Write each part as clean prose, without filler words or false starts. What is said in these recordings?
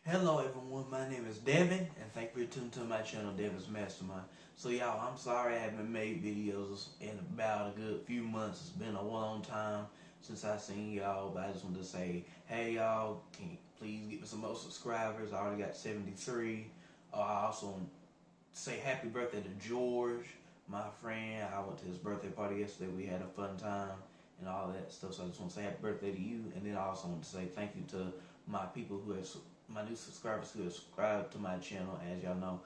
Hello everyone, my name is Devin, and thank you for tuning to my channel, Devin's Mastermind. So y'all, I'm sorry I haven't made videos in about a good few months. It's been a long time since I seen y'all, but I just wanted to say, hey y'all, can you please get me some more subscribers? I already got 73. I also want to say happy birthday to George, my friend. I went to his birthday party yesterday. We had a fun time and all that stuff. So I just want to say happy birthday to you, and then I also want to say thank you to my new subscribers who have subscribed to my channel. As y'all know,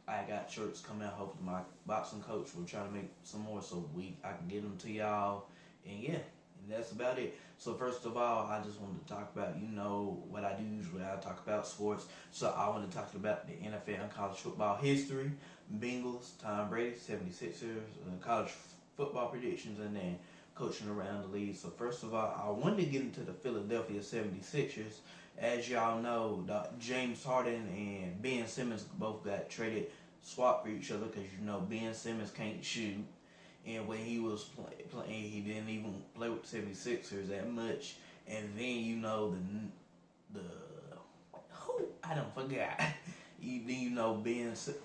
I got shirts coming out. Hopefully my boxing coach will try to make some more so I can get them to y'all. And yeah, and that's about it. So first of all, I just wanted to talk about, what I do usually. I talk about sports. So I want to talk about the NFL and college football history, Bengals, Tom Brady, 76ers, college football predictions, and then coaching around the league. So first of all, I wanted to get into the Philadelphia 76ers. As y'all know, James Harden and Ben Simmons both got traded, swapped for each other because Ben Simmons can't shoot. And when he was playing, he didn't even play with the 76ers that much. And then the who I don't forgot.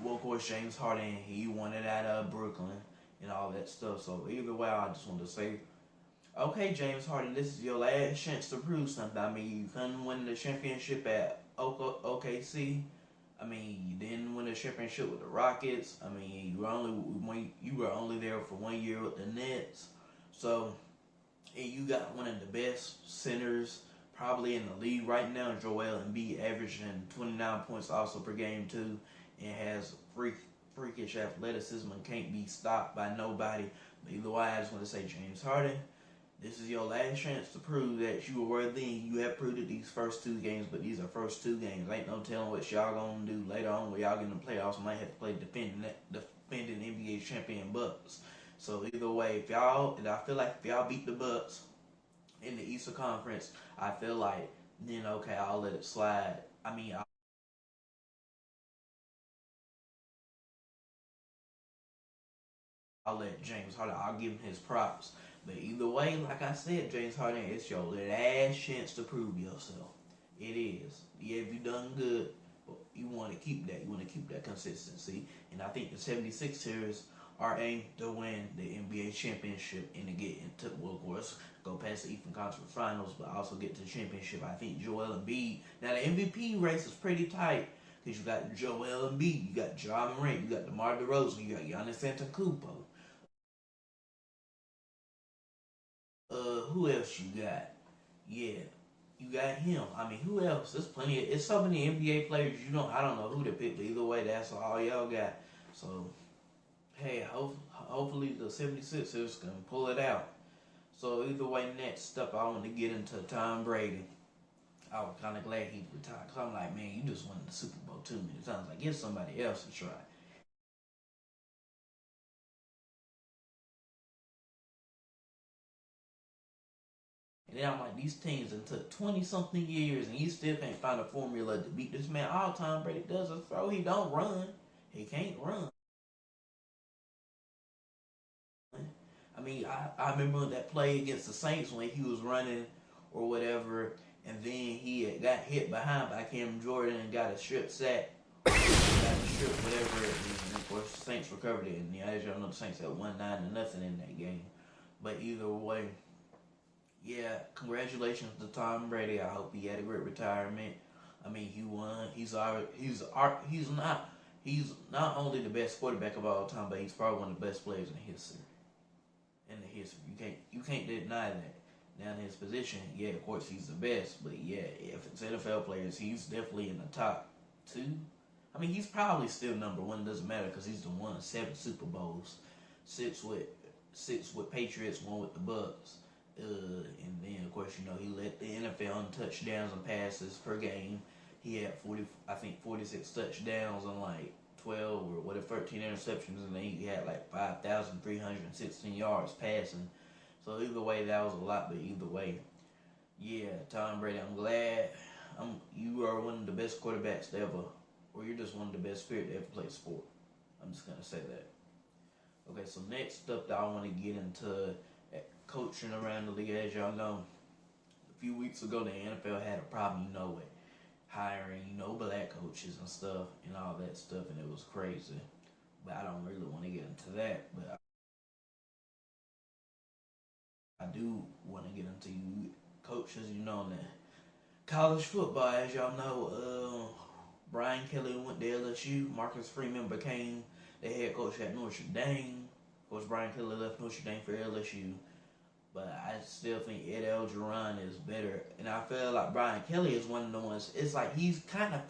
Well, of course, James Harden, he wanted out of Brooklyn and all that stuff. So either way, I just wanted to say, okay, James Harden, this is your last chance to prove something. I mean, you couldn't win the championship at OKC. I mean, you didn't win the championship with the Rockets. I mean, you were only there for 1 year with the Nets. So, and you got one of the best centers probably in the league right now. Joel Embiid averaging 29 points also per game too, and has freakish athleticism and can't be stopped by nobody. But either way, I just want to say, James Harden, this is your last chance to prove that you were worthy. You have proved it these first two games, but these are first two games. Ain't no telling what y'all gonna do later on when y'all get in the playoffs. Might have to play defending NBA champion Bucks. So either way, I feel like if y'all beat the Bucks in the Eastern Conference, I feel like then okay, I'll let it slide. I mean, I'll let James Harden. I'll give him his props. But either way, like I said, James Harden, it's your last chance to prove yourself. It is. Yeah, if you done good, you want to keep that. You want to keep that consistency. And I think the 76ers are aimed to win the NBA championship and to get into, well, of course, go past the Eastern Conference Finals, but also get to the championship. I think Joel Embiid. Now, the MVP race is pretty tight because you got Joel Embiid, you got Ja Morant, you got DeMar DeRozan, you got Giannis Antetokounmpo. Who else you got? Yeah, you got him. I mean, who else? There's plenty. It's so many NBA players. I don't know who to pick. But either way, that's all y'all got. So, hey, hopefully the 76ers can pull it out. So either way, next up, I want to get into Tom Brady. I was kind of glad he retired. Cause I'm like, man, you just won the Super Bowl too many times. Like, give somebody else a try. And then I'm like, these teams it took 20 something years and you still can't find a formula to beat this man. All Tom Brady does is throw. He don't run. He can't run. I mean, I remember that play against the Saints when he was running or whatever, and then he had got hit behind by Cam Jordan and got a strip sack, got a strip whatever, and of course the Saints recovered it. And as y'all know, the Saints had 1-9 in that game. But either way, yeah, congratulations to Tom Brady. I hope he had a great retirement. I mean, he won. He's not only the best quarterback of all time, but he's probably one of the best players in history. In the history, you can't deny that. Now in his position, yeah, of course he's the best, but yeah, if it's NFL players, he's definitely in the top two. I mean, he's probably still number one. It doesn't matter because he's the won 7 Super Bowls, six with Patriots, one with the Bucks. And then of course he led the NFL in touchdowns and passes per game. He had 46 touchdowns and like 12 or whatever 13 interceptions, and then he had like 5,316 yards passing. So either way, that was a lot. But either way, yeah, Tom Brady, I'm glad. You are one of the best quarterbacks to ever, or you're just one of the best spirit to ever play sport. I'm just gonna say that. Okay, so next up, I want to get into coaching around the league. As y'all know, a few weeks ago, the NFL had a problem. You know it. hiring, black coaches and stuff and all that stuff, and it was crazy. But I don't really want to get into that. But I do want to get into coaches, in the college football. As y'all know, Brian Kelly went to LSU. Marcus Freeman became the head coach at Notre Dame. Of course, Brian Kelly left Notre Dame for LSU. But I still think Ed Algeron is better. And I feel like Brian Kelly is one of the ones, it's like he's kind of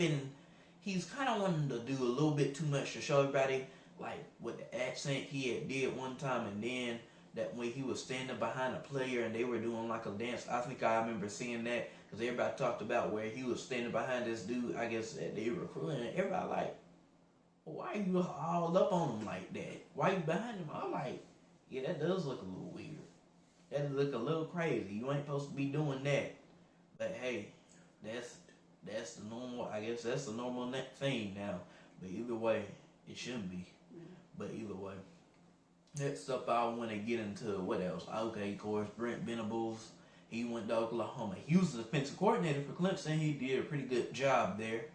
wanting to do a little bit too much to show everybody, like with the accent he had did one time, and then that when he was standing behind a player and they were doing like a dance. I think I remember seeing that because everybody talked about where he was standing behind this dude, I guess, that they were recruiting, and everybody like, why are you all up on him like that? Why you behind him? I'm like, yeah, that does look a little weird. That look a little crazy. You ain't supposed to be doing that. But hey, that's the normal. I guess that's the normal thing now. But either way, it shouldn't be. But either way, next up, I want to get into what else. Okay, of course, Brent Benables. He went to Oklahoma. He was the defensive coordinator for Clemson. He did a pretty good job there.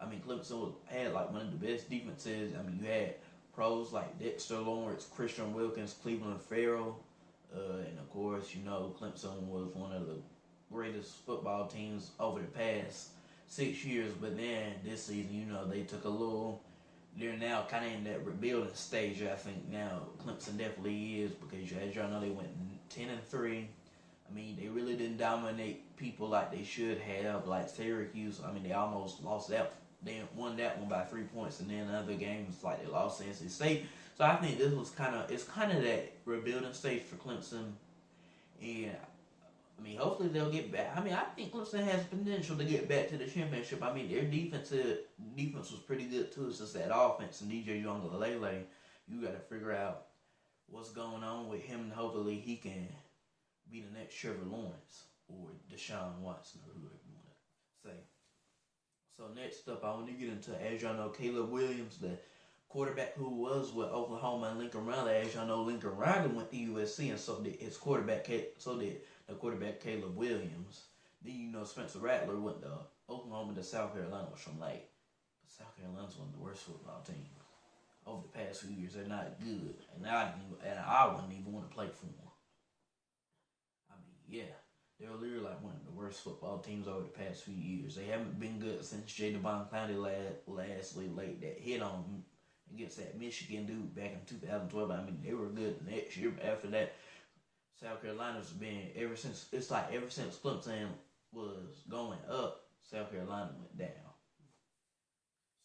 I mean, Clemson had like one of the best defenses. I mean, you had pros like Dexter Lawrence, Christian Wilkins, Cleveland Farrell. And of course, Clemson was one of the greatest football teams over the past 6 years. But then this season, they took a little. They're now kind of in that rebuilding stage. I think now Clemson definitely is, because as y'all know, they went 10-3. I mean, they really didn't dominate people like they should have, like Syracuse. I mean, they almost lost that. They won that one by 3 points, and then other games like they lost to NC State. So I think this was it's kind of that rebuilding stage for Clemson, and I mean, hopefully they'll get back. I mean, I think Clemson has potential to get back to the championship. I mean, their defense was pretty good too. It's just that offense and DJ Uiagalelei, you got to figure out what's going on with him, and hopefully he can be the next Trevor Lawrence or Deshaun Watson, or whoever you want to say. So next up, I want to get into, as y'all know, Caleb Williams, the quarterback who was with Oklahoma, and Lincoln Riley. As y'all know, Lincoln Riley went to USC, and so did his quarterback. So did the quarterback Caleb Williams. Then Spencer Rattler went to Oklahoma to South Carolina, which I'm like, South Carolina's one of the worst football teams over the past few years. They're not good, and I wouldn't even want to play for them. I mean, yeah. They're literally like one of the worst football teams over the past few years. They haven't been good since Jadon Clowney lastly laid that hit on them against that Michigan dude back in 2012. I mean, they were good the next year, but after that, South Carolina's been ever since Clemson was going up, South Carolina went down.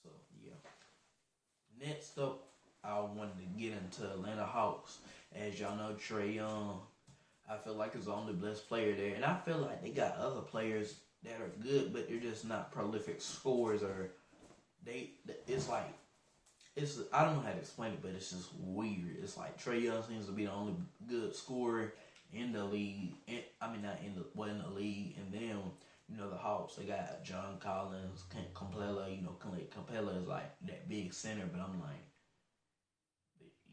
So yeah. Next up, I wanted to get into Atlanta Hawks. As y'all know, Trae Young, I feel like he's the only blessed player there, and I feel like they got other players that are good, but they're just not prolific scorers, or I don't know how to explain it, but it's just weird. It's like Trae Young seems to be the only good scorer in the league. In the league, and then the Hawks, they got John Collins, Capella. Capella is like that big center, but I'm like,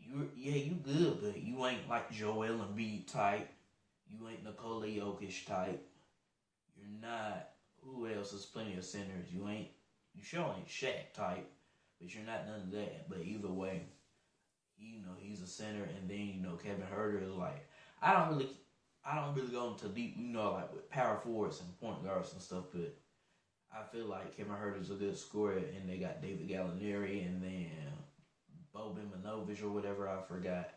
you good, but you ain't like Joel Embiid type. You ain't Nikola Jokic type. You're not. Who else is plenty of centers? You sure ain't Shaq type, but you're not none of that. But either way, he's a center, and then Kevin Huerter is like, I don't really go into deep, like with power forwards and point guards and stuff, but I feel like Kevin Huerter's a good scorer, and they got David Gallinari, and then Boban Marjanovic or whatever, I forgot,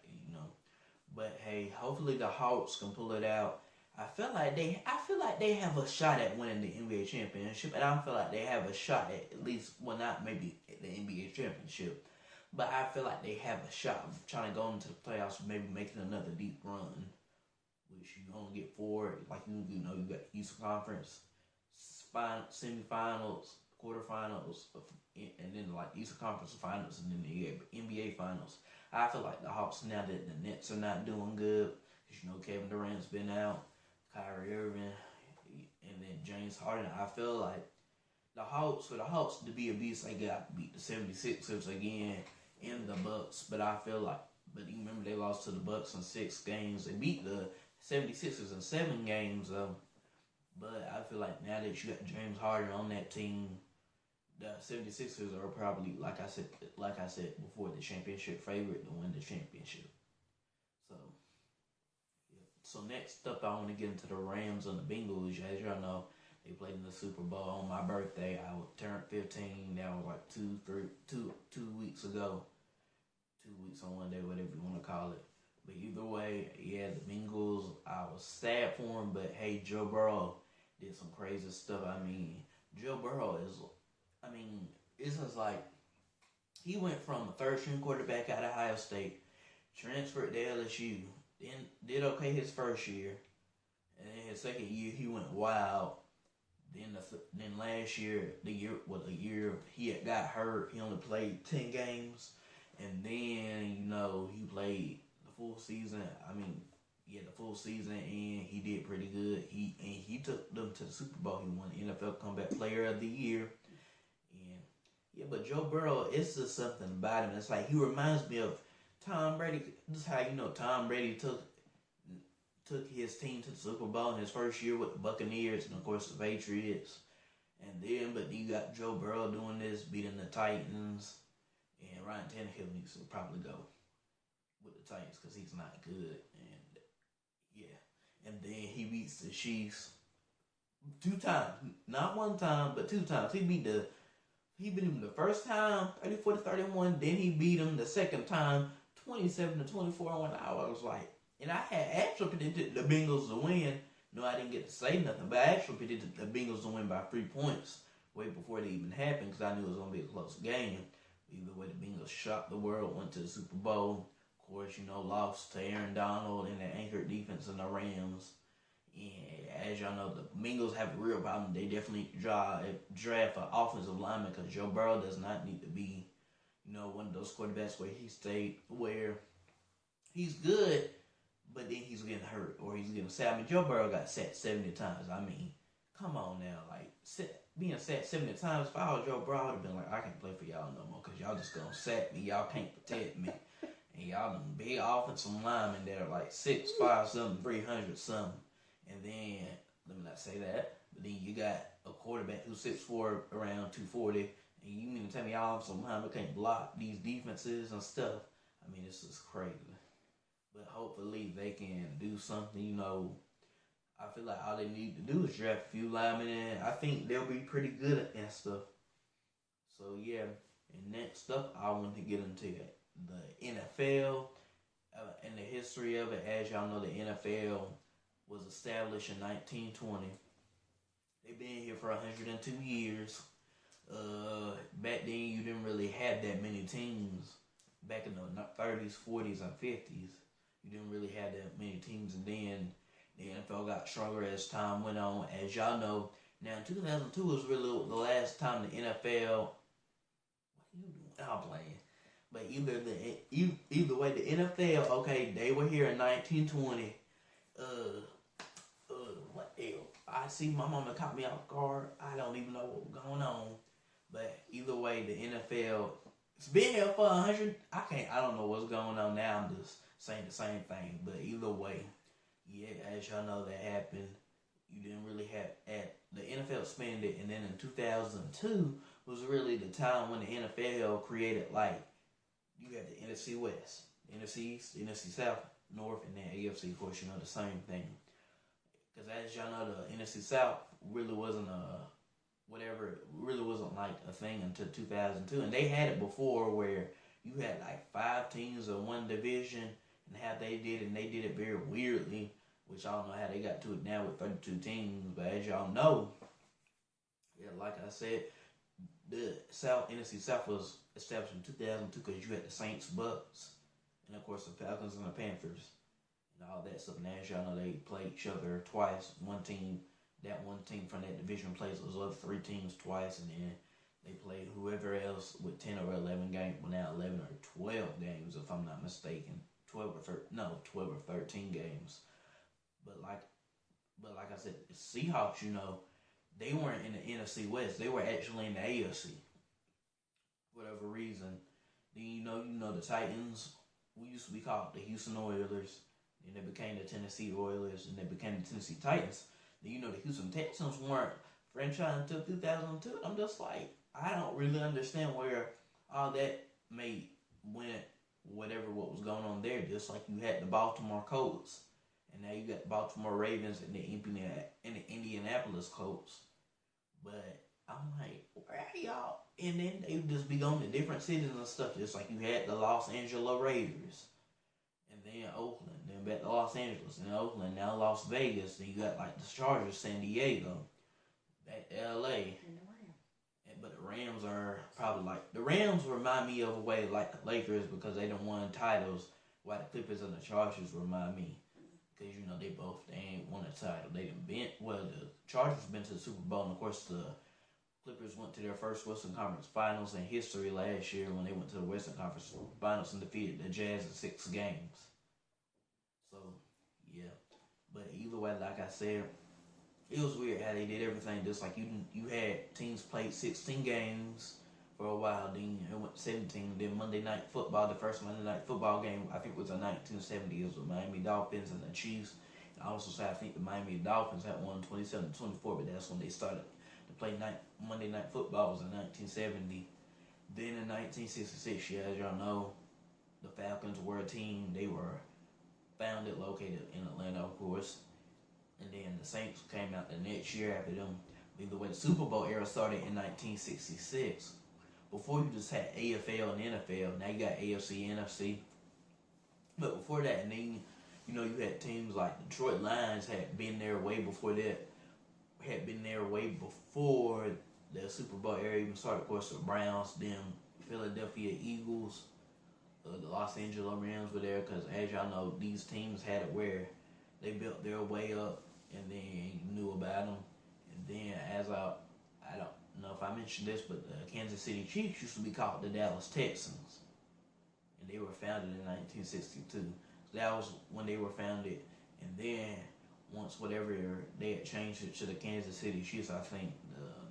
But hey, hopefully the Hawks can pull it out. I feel like they have a shot at winning the NBA championship, and I feel like they have a shot at least, well, not maybe at the NBA championship, but I feel like they have a shot of trying to go into the playoffs, maybe making another deep run, which you only get four. Like you got Eastern Conference semifinals, quarterfinals, and then like Eastern Conference finals, and then the NBA finals. I feel like the Hawks, now that the Nets are not doing good, because Kevin Durant's been out, Kyrie Irving, and then James Harden. I feel like for the Hawks to be a beast, they got to beat the 76ers again in the Bucks. But you remember they lost to the Bucks in 6 games. They beat the 76ers in 7 games, But I feel like now that you got James Harden on that team, the 76ers are probably, like I said before, the championship favorite to win the championship. So, yeah. So next up, I want to get into the Rams and the Bengals. As y'all know, they played in the Super Bowl on my birthday. I turned 15. That was like 2 weeks ago. 2 weeks on one day, whatever you want to call it. But either way, yeah, the Bengals, I was sad for them, but hey, Joe Burrow did some crazy stuff. I mean, Joe Burrow it's just like, he went from a third-string quarterback out of Ohio State, transferred to LSU, then did okay his first year, and then his second year, he went wild. Then last year, the year he had got hurt, he only played 10 games, and then, he played the full season. The full season, and he did pretty good. He took them to the Super Bowl. He won the NFL Comeback Player of the Year. And yeah, but Joe Burrow, it's just something about him. It's like he reminds me of Tom Brady. This is how Tom Brady took his team to the Super Bowl in his first year with the Buccaneers and of course the Patriots. But then you got Joe Burrow doing this, beating the Titans, and Ryan Tannehill needs to probably go with the Titans because he's not good. And then he beats the Chiefs 2 times, not 1 time, but 2 times. He beat him the first time 34-31. Then he beat him the second time 27-24. I was like, and I had actually predicted the Bengals to win. No, I didn't get to say nothing, but I actually predicted the Bengals to win by 3 points way before it even happened because I knew it was going to be a close game. Either way, the Bengals shocked the world, went to the Super Bowl. Of course, lost to Aaron Donald and the anchored defense in the Rams. And as y'all know, the Bengals have a real problem. They definitely draft an offensive lineman because Joe Burrow does not need to be, one of those quarterbacks where he's good, but then he's getting hurt or he's getting sacked. Joe Burrow got sacked 70 times. Come on now. Being sacked 70 times, if I was Joe Burrow, I would have been like, I can't play for y'all no more because y'all just going to sack me. Y'all can't protect me. And y'all them big offensive linemen that are like 6'5" something, 300 something. And then, let me not say that, but then you got a quarterback who's 6'4", around 240. And you mean to tell me y'all offensive linemen can't block these defenses and stuff? It's just crazy. But hopefully they can do something, I feel like all they need to do is draft a few linemen, and I think they'll be pretty good at stuff. So, yeah. And next up, I want to get into the NFL and the history of it. As y'all know, the NFL was established in 1920. They've been here for 102 years. Back then, you didn't really have that many teams. Back in the 30s, 40s, and 50s, you didn't really have that many teams. And then the NFL got stronger as time went on. As y'all know, now 2002 was really the last time the NFL. What are you doing? I'm playing. But either way, the NFL, okay, they were here in 1920. What else? I see my mama caught me off guard. I don't even know what was going on. But either way, the NFL, it's been here for 100. I don't know what's going on now. I'm just saying the same thing. But either way, yeah, as y'all know, that happened. You didn't really have the NFL expanded, and then in 2002 was really the time when the NFL created, like, you have the NFC West, the NFC East, the NFC South, North, and then AFC. Of course, the same thing. Because as y'all know, the NFC South really wasn't like a thing until 2002. And they had it before where you had like 5 teams in one division, and how they did it, and they did it very weirdly, which I don't know how they got to it now with 32 teams. But as y'all know, yeah, like I said, the NFC South was established in 2002 because you had the Saints, Bucks, and of course the Falcons and the Panthers, and all that stuff. And as y'all know, they played each other twice. One team from that division plays those other 3 teams twice, and then they play whoever else with 10 or 11 games. Well, now 11 or 12 games, if I'm not mistaken. 12 or 13 games. But like I said, the Seahawks, they weren't in the NFC West. They were actually in the AFC. For whatever reason. Then the Titans, we used to be called the Houston Oilers. Then they became the Tennessee Oilers, and they became the Tennessee Titans. The Houston Texans weren't franchised until 2002. I'm just like, I don't really understand where all that went, whatever what was going on there. Just like you had the Baltimore Colts, and now you got the Baltimore Ravens and the Indianapolis Colts. But I'm like, where are y'all? And then they would just be going to different cities and stuff. Just like you had the Los Angeles Raiders, and then Oakland, then back to Los Angeles, and Oakland, now Las Vegas. Then you got like the Chargers, San Diego, back to LA. But the Rams are probably like, the Rams remind me of a way like the Lakers because they done won titles, while the Clippers and the Chargers remind me. Because, they ain't won a title. They done the Chargers been to the Super Bowl, and of course the Clippers went to their first Western Conference Finals in history last year when they went to the Western Conference Finals and defeated the Jazz in 6 games. So, yeah. But either way, like I said, it was weird how they did everything. Just like you had teams played 16 games for a while, then it went 17. Then Monday Night Football, the first Monday Night Football game, I think was in 1970. It was with Miami Dolphins and the Chiefs. And I also say I think the Miami Dolphins had won 27-24, but that's when they started to play Monday Night Football was in 1970. Then in 1966, yeah, as y'all know, the Falcons were a team. They were located in Atlanta, of course. And then the Saints came out the next year after them. Either way, the Super Bowl era started in 1966. Before you just had AFL and NFL, now you got AFC, NFC. But before that, and then you had teams like Detroit Lions had been there way before that. Had been there way before the Super Bowl era even started. Of course, the Browns, them Philadelphia Eagles, the Los Angeles Rams were there because, as y'all know, these teams had it where they built their way up, and then you knew about them. And then, as I don't know if I mentioned this, but the Kansas City Chiefs used to be called the Dallas Texans, and they were founded in 1962. So that was when they were founded, and then once whatever they had changed it to the Kansas City Chiefs, I think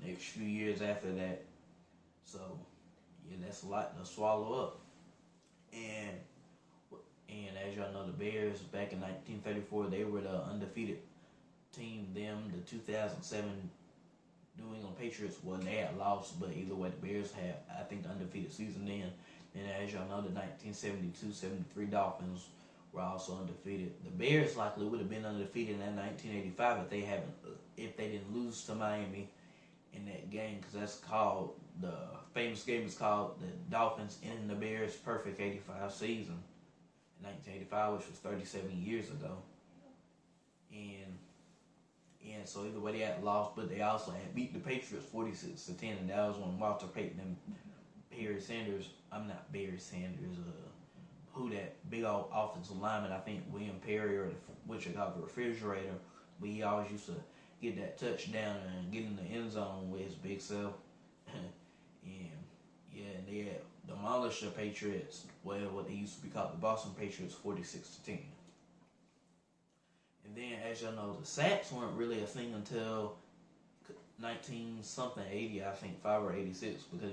the next few years after that. So yeah, that's a lot to swallow up. And as y'all know, the Bears back in 1934, they were the undefeated team. Them, the 2007 New England Patriots, well, they had lost, but either way, the Bears had, I think, the undefeated season then. And as y'all know, the 1972-73 Dolphins were also undefeated. The Bears likely would have been undefeated in 1985 if they didn't lose to Miami in that game, because that's called, the famous game is called the Dolphins and the Bears Perfect 85 season in 1985, which was 37 years ago. And so either way, they had lost, but they also had beat the Patriots 46-10, and that was when Walter Payton and who that big old offensive lineman, I think William Perry, or what you call the refrigerator, but he always used to get that touchdown and get in the end zone with his big self. And they had demolished the Patriots, well, what they used to be called the Boston Patriots, 46-10. And then, as y'all know, the sacks weren't really a thing until 80, I think, 5 or 86, because,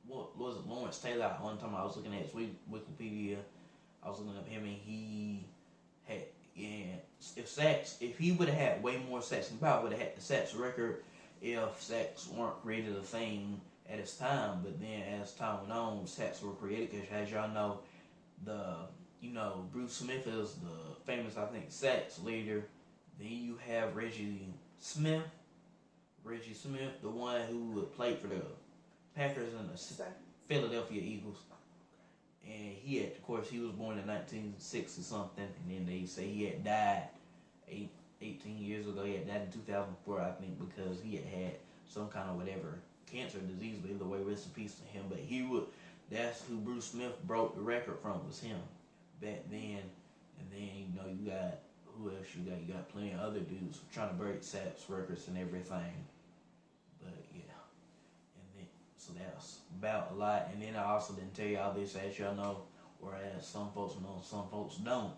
what was it, Lawrence Taylor, one time I was looking at his Wikipedia, I was looking at him, and he had, if he would have had way more sacks, he probably would have had the sacks record if sacks weren't created a thing at his time. But then as time went on, sacks were created, because as y'all know, Bruce Smith is the famous, I think, sacks leader. Then you have Reggie Smith, the one who played for the Packers and the Philadelphia Eagles. And he was born in 1960 something, and then they say he had died 18 years ago. He had died in 2004, I think, because he had some kind of whatever cancer disease. But either way, rest in peace to him. But that's who Bruce Smith broke the record from, was him back then. And then you got, who else you got? You got plenty of other dudes trying to break sacks records and everything. But yeah, and then so that's about a lot. And then I also didn't tell y'all this, as y'all know, whereas some folks know, some folks don't.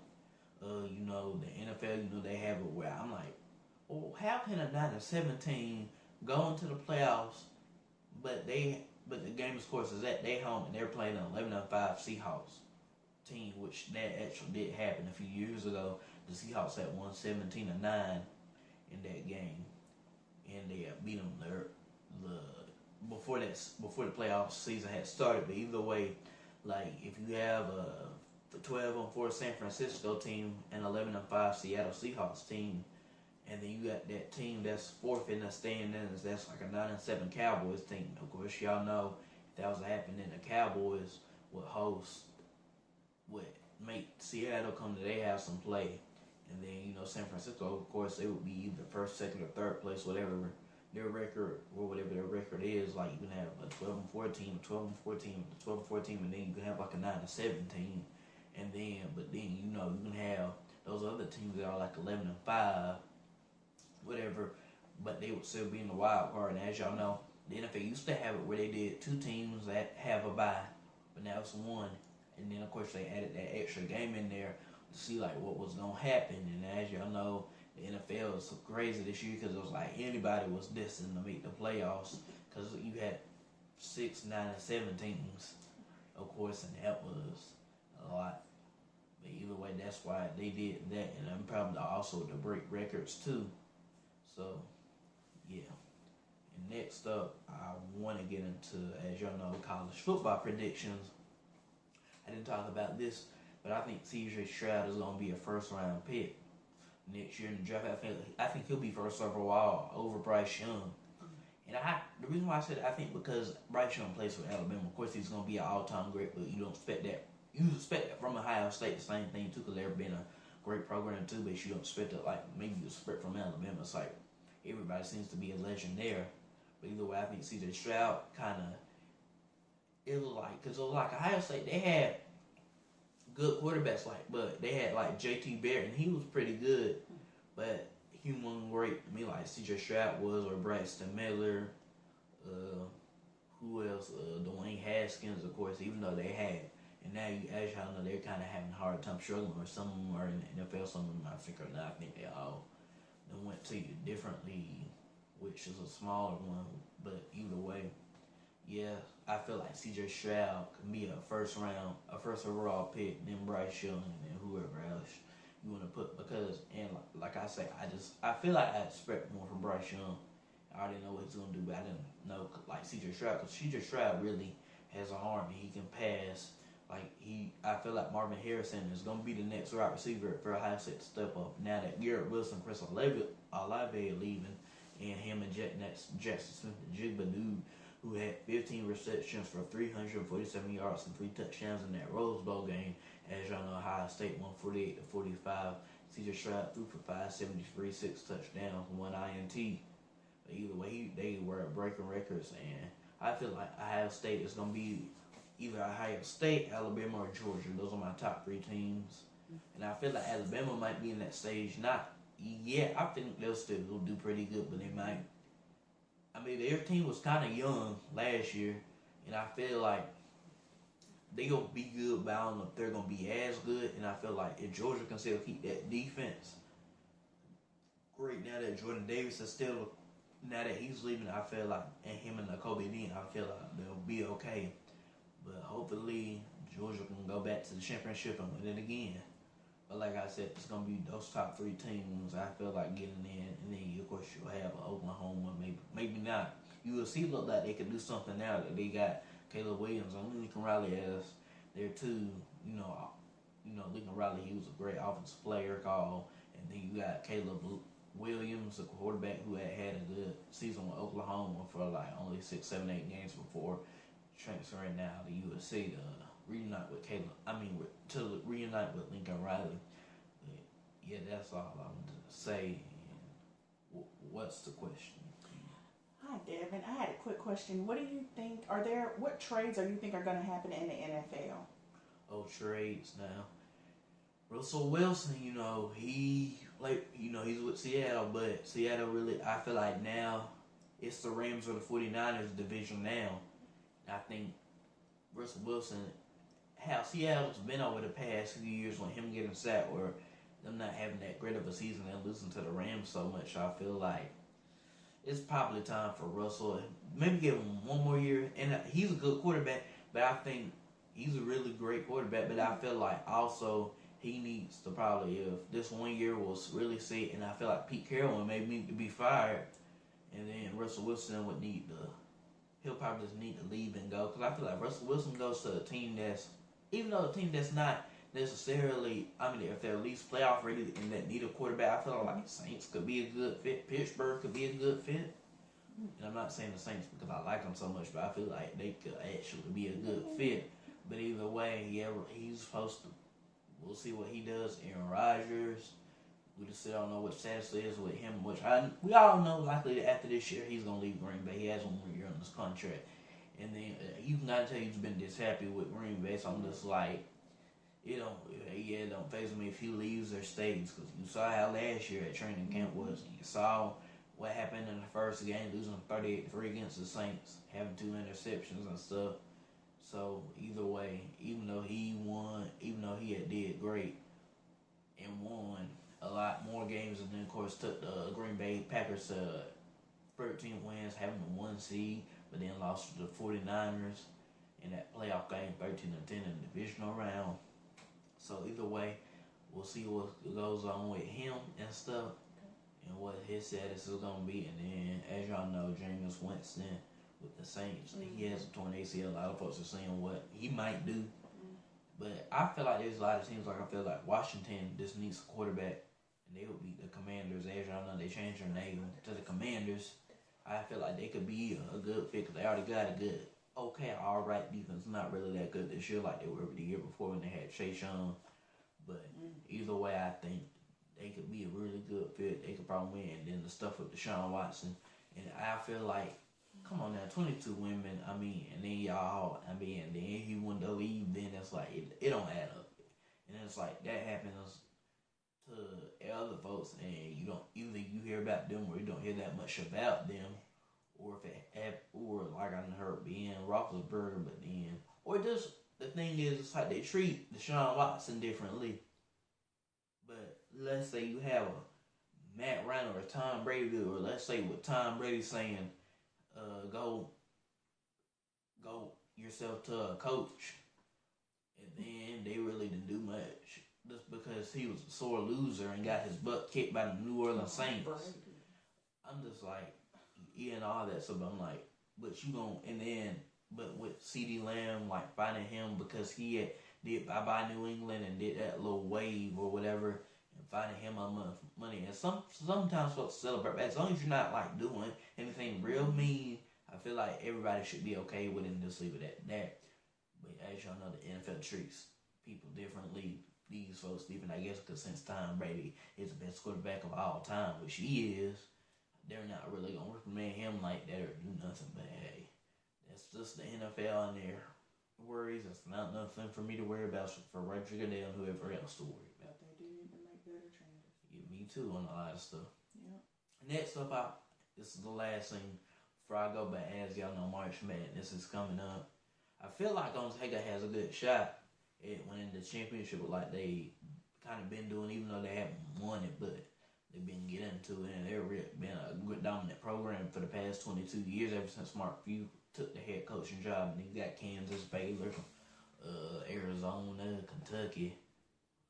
The NFL, they have it where I'm like, well, how can a 9-17 go into the playoffs, but the game, of course, is at their home, and they're playing an 11-5 Seahawks team, which that actually did happen a few years ago. The Seahawks had won 17-9 in that game, and they beat them before the playoff season had started. But either way, like if you have a 12-4 San Francisco team and 11-5 Seattle Seahawks team, and then you got that team that's fourth in the standings, that's like a 9-7 Cowboys team. Of course, y'all know if that was happening, the Cowboys would make Seattle come to their house and play. And then, San Francisco, of course, they would be either first, second, or third place, whatever their record is. Like, you can have a 12-4 team, a 12-4 team, a 12-4 team, and then you can have like a 9-7 team. And then, you can have those other teams that are like 11-5, whatever, but they would still be in the wild card. And as y'all know, the NFL used to have it where they did 2 teams that have a bye, but now it's 1. And then, of course, they added that extra game in there to see like what was gonna happen. And as y'all know, the NFL was crazy this year because it was like anybody was destined to make the playoffs because you had 6, 9, and 7 teams, of course, and that was a lot. But either way, that's why they did that, and I'm probably also to break records too. So, yeah. And next up, I want to get into, as y'all know, college football predictions. I didn't talk about this, but I think C.J. Stroud is going to be a first-round pick next year in the draft. I think he'll be first overall over Bryce Young. And the reason why I said I think because Bryce Young plays for Alabama. Of course, he's going to be an all-time great, but you don't expect that. You expect that from Ohio State, the same thing too, because they've been a great program too. But you don't expect it like maybe you expect from Alabama. It's like everybody seems to be a legend there. But either way, I think C.J. Stroud kind of because Ohio State, they had good quarterbacks, but they had like J.T. Barrett, and he was pretty good, but he wasn't great to me like C.J. Stroud was, or Braxton Miller, who else? Dwayne Haskins, of course, even though they had. And now, as y'all know, they're kind of having a hard time struggling, or some of them are in the NFL, some of them I think are not. I think they all went to a different league, which is a smaller one, but either way, yeah, I feel like C.J. Stroud could be a first overall pick, then Bryce Young, and then whoever else you want to put. Because, and like I say, I feel like I expect more from Bryce Young. I already know what he's going to do, but I didn't know, like, C.J. Stroud. Because C.J. Stroud really has an arm, and he can pass. I feel like Marvin Harrison is going to be the next wide receiver for Ohio State to step up. Now that Garrett Wilson, Chris Olave are leaving, and him and Jackson Smith, the Jigba dude, who had 15 receptions for 347 yards and 3 touchdowns in that Rose Bowl game. As y'all know, Ohio State won 48-45. C.J. Stroud threw for 573, 6 touchdowns, 1 INT. But either way, they were breaking records, and I feel like Ohio State is going to be either Ohio State, Alabama, or Georgia. Those are my top 3 teams. And I feel like Alabama might be in that stage. Not yet. I think they'll still do pretty good, but they might. I mean, their team was kind of young last year, and I feel like they're going to be good, but I don't know if they're going to be as good. And I feel like if Georgia can still keep that defense, great. Now that Jordan Davis is still, now that he's leaving, I feel like, and him and Kobe Dean, I feel like they'll be okay. But hopefully, Georgia can go back to the championship and win it again. But like I said, it's going to be those top 3 teams I feel like getting in. And then, of course, you'll have Oklahoma, maybe not. USC look like they could do something now that they got Caleb Williams and Lincoln Riley as their 2, Lincoln Riley, he was a great offensive player call. And then you got Caleb Williams, a quarterback who had a good season with Oklahoma for like only 6, 7, 8 games before transferring now to USC to reunite with reunite with Lincoln Riley. But yeah, that's all I wanted to say. And what's the question? Hi, Devin. I had a quick question. What do you think? What trades are you think are going to happen in the NFL? Oh, trades now. Russell Wilson, he's with Seattle, but Seattle really, I feel like now it's the Rams or the 49ers division now. I think Russell Wilson, how Seattle's been over the past few years when him getting sacked or them not having that great of a season and losing to the Rams so much, I feel like it's probably time for Russell. Maybe give him one more year. And he's a good quarterback, but I think he's a really great quarterback. But I feel like also he needs to probably, if this 1 year was really set, and I feel like Pete Carroll may need to be fired, and then Russell Wilson would need to, he'll probably just need to leave and go. Because I feel like Russell Wilson goes to a team that's, even though a team that's not necessarily, I mean, if they're at least playoff ready and that need a quarterback, I feel like Saints could be a good fit. Pittsburgh could be a good fit. And I'm not saying the Saints because I like them so much, but I feel like they could actually be a good fit. But either way, yeah, he's supposed to. We'll see what he does. Aaron Rodgers. We just still don't know what status is with him. We all know likely that after this year he's gonna leave Green Bay. He has 1 more year on this contract, and then you can gotta tell he's been this happy with Green Bay. So I'm just like, it don't faze me if he leaves or stays, because you saw how last year at training camp was, and you saw what happened in the first game, losing 38-3 against the Saints, having 2 interceptions and stuff. So either way, even though he had did great and won a lot more games, and then of course took the Green Bay Packers to 13 wins, having the 1 seed, but then lost to the 49ers in that playoff game, 13-10 in the divisional round. So either way, we'll see what goes on with him and stuff, and what his status is gonna be. And then, as y'all know, Jameis Winston with the Saints, he has a torn ACL. A lot of folks are saying what he might do, but I feel like there's a lot of teams. Like I feel like Washington just needs a quarterback, and they would beat the Commanders. As y'all know, they changed their name to the Commanders. I feel like they could be a good fit because they already got a good, alright defense. Not really that good this year like they were the year before when they had Chase Young. But either way, I think they could be a really good fit. They could probably win. And then the stuff with Deshaun Watson. And I feel like, come on now, 22 women, and then he wanted to leave, then it's like, it don't add up. And it's like, that happens to other folks, and either you hear about them or you don't hear that much about them, or like I heard being Roethlisberger, but then, or just, the thing is, it's like they treat Deshaun Watson differently. But let's say you have a Matt Ryan or a Tom Brady, or let's say with Tom Brady saying, go yourself to a coach, and then they really didn't do much just because he was a sore loser and got his butt kicked by the New Orleans Saints. I'm just like, and all that stuff. I'm like, but with CeeDee Lamb, like finding him because he did bye-bye New England and did that little wave or whatever, and finding him enough money. And sometimes folks celebrate, but as long as you're not like doing anything real mean, I feel like everybody should be okay with it and just leave it at that. But as y'all know, the NFL treats people differently. These folks different, I guess, because since Tom Brady is the best quarterback of all time, which he is, they're not really going to reprimand him like that or do nothing. But hey, that's just the NFL and their worries. It's not nothing for me to worry about, for Reggie and whoever else to worry about. But they do need to make better changes. Yeah, me too on a lot of stuff. Yeah. Next up, this is the last thing before I go, but as y'all know, March Madness is coming up. I feel like Gonzaga has a good shot at winning the championship, like they kind of been doing, even though they haven't won it, but they've been getting to it, and they've been a good dominant program for the past 22 years, ever since Mark Few took the head coaching job, and he got Kansas, Baylor, Arizona, Kentucky,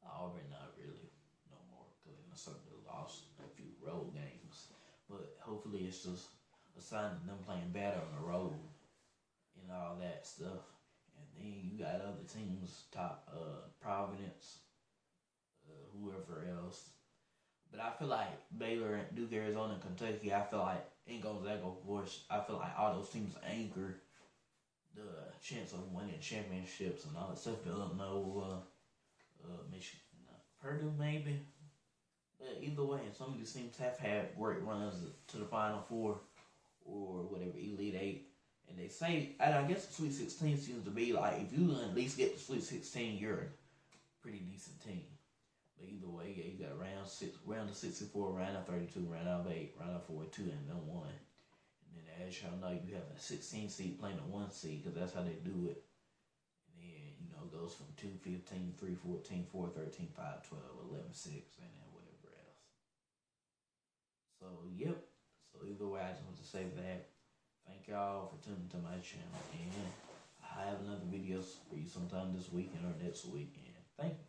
Auburn, not really no more, because Minnesota lost a few road games, but hopefully it's just a sign of them playing better on the road and all that stuff. And then you got other teams, Providence, whoever else. But I feel like Baylor, Duke, Arizona, and Kentucky, I feel like, and Gonzaga, of course, I feel like all those teams anchor the chance of winning championships and all that stuff. Villanova, Michigan, Purdue maybe. But either way, some of these teams have had great runs to the Final Four or whatever, Elite Eight. And they say, and I guess the Sweet 16 seems to be like, if you at least get the Sweet 16, you're a pretty decent team. But either way, yeah, you got round of 64, round of 32, round of 8, round of 42, and then 1. And then as y'all know, you have a 16 seed playing a 1 seed, because that's how they do it. And then, it goes from 2, 15, 3, 14, 4, 13, 5, 12, 11, 6, and then whatever else. So, yep. So either way, I just want to say that. Thank y'all for tuning to my channel, and I have another videos for you sometime this weekend or next weekend. Thank you.